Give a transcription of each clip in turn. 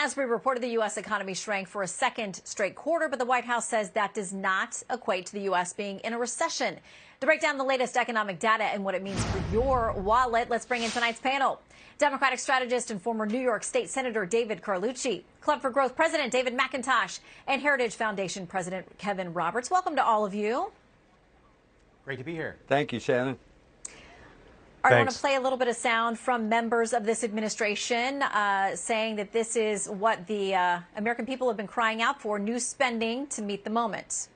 As we reported, the U.S. economy shrank for a second straight quarter, but the White House says that does not equate to the U.S. being in a recession. To break down the latest economic data and what it means for your wallet, let's bring in tonight's panel. Democratic strategist and former New York State Senator David Carlucci, Club for Growth President David McIntosh, and Heritage Foundation President Kevin Roberts. Welcome to all of you. Great to be here. Thank you, Shannon. I want to play a little bit of sound from members of this administration saying that this is what the American people have been crying out for, new spending to meet the moment.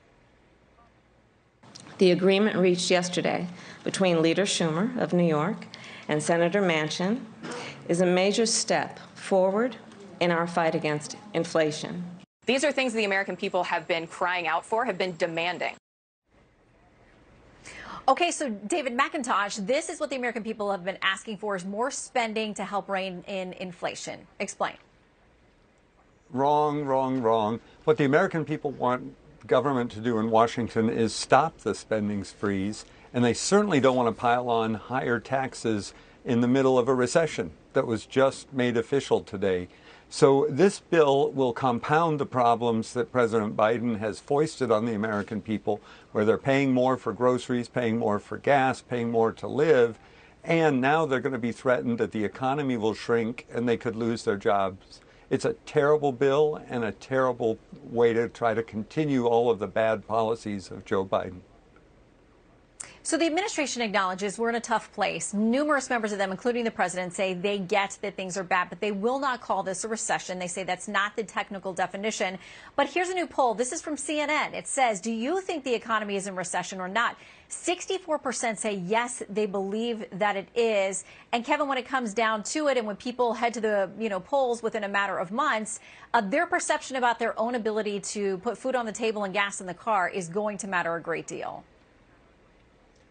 The agreement reached yesterday between Leader Schumer of New York and Senator Manchin is a major step forward in our fight against inflation. These are things the American people have been crying out for, have been demanding. Okay, so David McIntosh, this is what the American people have been asking for, is more spending to help rein in inflation. Explain. Wrong, wrong, wrong. What the American people want the government to do in Washington is stop the spending freeze, and they certainly don't want to pile on higher taxes in the middle of a recession that was just made official today. So this bill will compound the problems that President Biden has foisted on the American people, where they're paying more for groceries, paying more for gas, paying more to live, and now they're going to be threatened that the economy will shrink and they could lose their jobs. It's a terrible bill and a terrible way to try to continue all of the bad policies of Joe Biden. So the administration acknowledges we're in a tough place. Numerous members of them, including the president, say they get that things are bad, but they will not call this a recession. They say that's not the technical definition. But here's a new poll. This is from CNN. It says, do you think the economy is in recession or not? 64% say yes, they believe that it is. And Kevin, when it comes down to it, and when people head to the polls within a matter of months, their perception about their own ability to put food on the table and gas in the car is going to matter a great deal.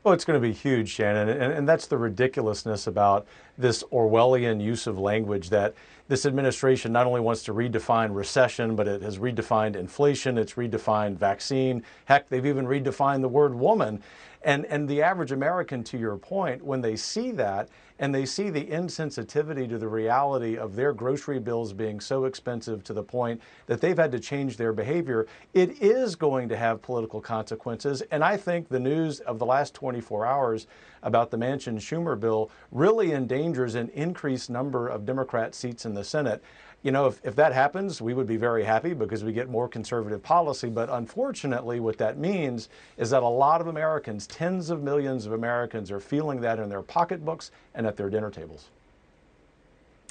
Well, it's going to be huge, Shannon, and that's the ridiculousness about this Orwellian use of language that this administration not only wants to redefine recession, but it has redefined inflation, it's redefined vaccine. Heck, they've even redefined the word woman. And the average American, to your point, when they see that and they see the insensitivity to the reality of their grocery bills being so expensive to the point that they've had to change their behavior, it is going to have political consequences. And I think the news of the last 24 hours about the Manchin-Schumer bill really endangers an increased number of Democrat seats in the Senate. You know, if that happens, we would be very happy because we get more conservative policy. But unfortunately, what that means is that a lot of Americans, tens of millions of Americans, are feeling that in their pocketbooks and at their dinner tables.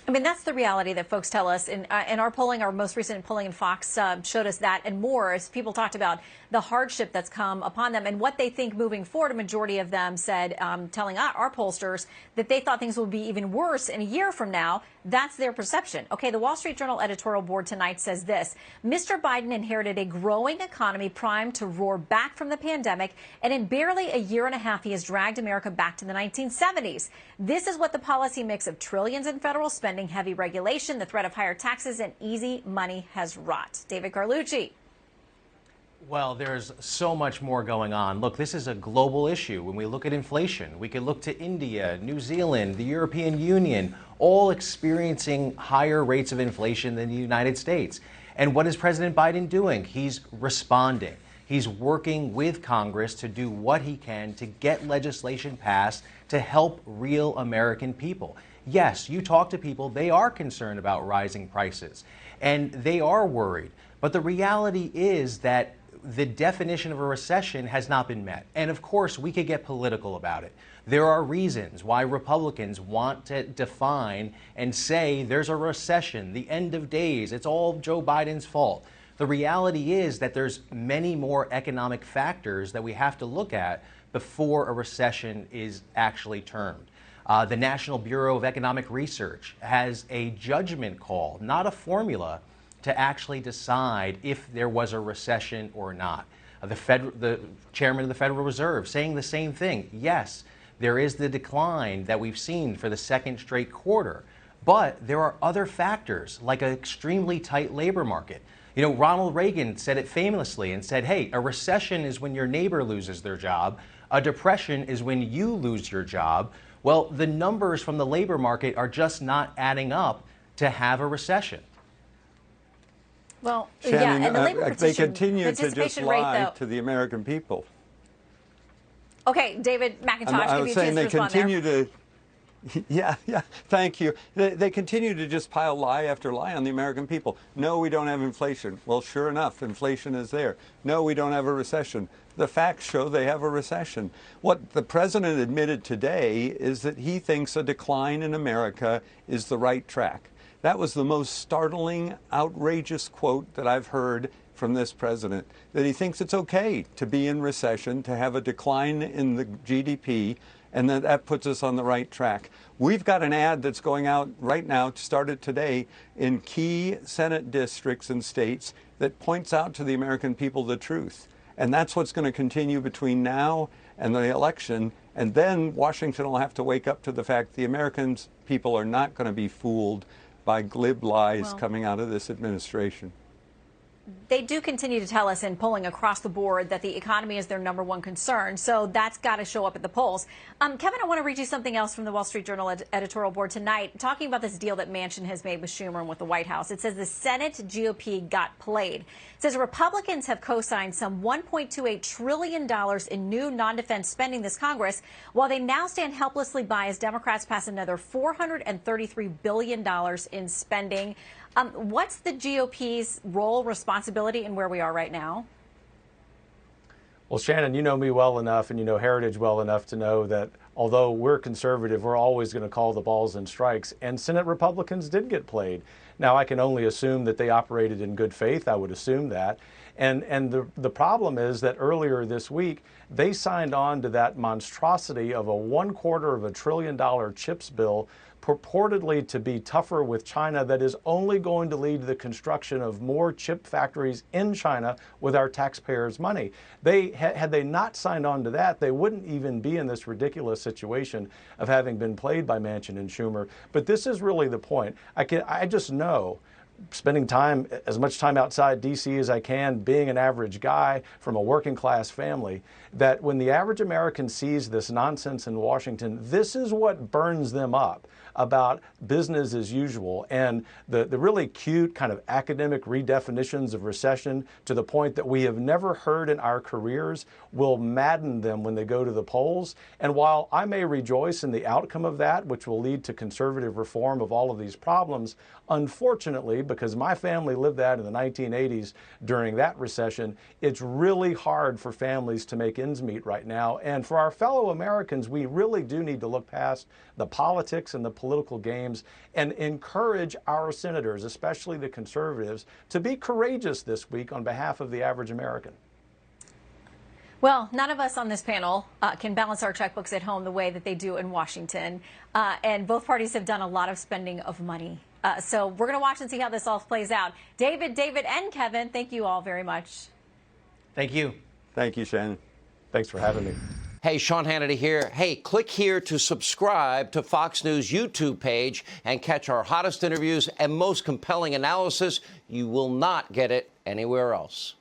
I mean, that's the reality that folks tell us. In our polling, our most recent polling in Fox showed us that and more as people talked about the hardship that's come upon them and what they think moving forward. A majority of them said, telling our pollsters that they thought things will be even worse in a year from now. That's their perception. Okay, the Wall Street Journal editorial board tonight says this. Mr. Biden inherited a growing economy primed to roar back from the pandemic, and in barely a year and a half, he has dragged America back to the 1970s. This is what the policy mix of trillions in federal spending, heavy regulation, the threat of higher taxes, and easy money has wrought. David Carlucci. Well, there's so much more going on. Look, this is a global issue. When we look at inflation, we can look to India, New Zealand, the European Union, all experiencing higher rates of inflation than the United States. And what is President Biden doing? He's responding. He's working with Congress to do what he can to get legislation passed to help real American people. Yes, you talk to people, they are concerned about rising prices, and they are worried. But the reality is that the definition of a recession has not been met. And of course, we could get political about it. There are reasons why Republicans want to define and say there's a recession, the end of days, it's all Joe Biden's fault. The reality is that there's many more economic factors that we have to look at before a recession is actually termed. The National Bureau of Economic Research has a judgment call, not a formula, to actually decide if there was a recession or not. The chairman of the Federal Reserve saying the same thing. Yes, there is the decline that we've seen for the second straight quarter, but there are other factors like an extremely tight labor market. You know, Ronald Reagan said it famously and said, hey, a recession is when your neighbor loses their job. A depression is when you lose your job. Well, the numbers from the labor market are just not adding up to have a recession. Well, Shannon, yeah, and the labor they petition continue to just participation rate, lie though. to the American people. Okay, David McIntosh, I give was you a saying chance they to respond there. continue to. Yeah, thank you. They continue to just pile lie after lie on the American people. No, we don't have inflation. Well, sure enough, inflation is there. No, we don't have a recession. The facts show they have a recession. What the president admitted today is that he thinks a decline in America is the right track. That was the most startling, outrageous quote that I've heard from this president, that he thinks it's okay to be in recession, to have a decline in the GDP, and that puts us on the right track. We've got an ad that's going out right now, started today, in key Senate districts and states that points out to the American people the truth. And that's what's going to continue between now and the election. And then Washington will have to wake up to the fact the American people are not going to be fooled by glib lies coming out of this administration. They do continue to tell us in polling across the board that the economy is their number one concern. So that's got to show up at the polls. Kevin, I want to read you something else from the Wall Street Journal editorial board tonight, talking about this deal that Manchin has made with Schumer and with the White House. It says the Senate GOP got played. It says Republicans have co-signed some $1.28 trillion in new non-defense spending this Congress, while they now stand helplessly by as Democrats pass another $433 billion in spending. What's the GOP's role, responsibility, and where we are right now? Well, Shannon, you know me well enough and you know Heritage well enough to know that although we're conservative, we're always going to call the balls and strikes. And Senate Republicans did get played. Now, I can only assume that they operated in good faith. I would assume that. And the problem is that earlier this week, they signed on to that monstrosity of a $250 billion CHIPS bill, purportedly to be tougher with China, that is only going to lead to the construction of more chip factories in China with our taxpayers' money. Had they not signed on to that, they wouldn't even be in this ridiculous situation of having been played by Manchin and Schumer. But this is really the point. I just know, spending as much time outside D.C. as I can, being an average guy from a working class family, that when the average American sees this nonsense in Washington, this is what burns them up about business as usual, and the really cute kind of academic redefinitions of recession to the point that we have never heard in our careers will madden them when they go to the polls. And while I may rejoice in the outcome of that, which will lead to conservative reform of all of these problems, unfortunately, because my family lived that in the 1980s during that recession, it's really hard for families to make ends meet right now. And for our fellow Americans, we really do need to look past the politics and the political games and encourage our senators, especially the conservatives, to be courageous this week on behalf of the average American. Well, none of us on this panel can balance our checkbooks at home the way that they do in Washington. And both parties have done a lot of spending of money. So we're going to watch and see how this all plays out. David, and Kevin, thank you all very much. Thank you. Thank you, Shannon. Thanks for having me. Hey, Sean Hannity here. Hey, click here to subscribe to Fox News YouTube page and catch our hottest interviews and most compelling analysis. You will not get it anywhere else.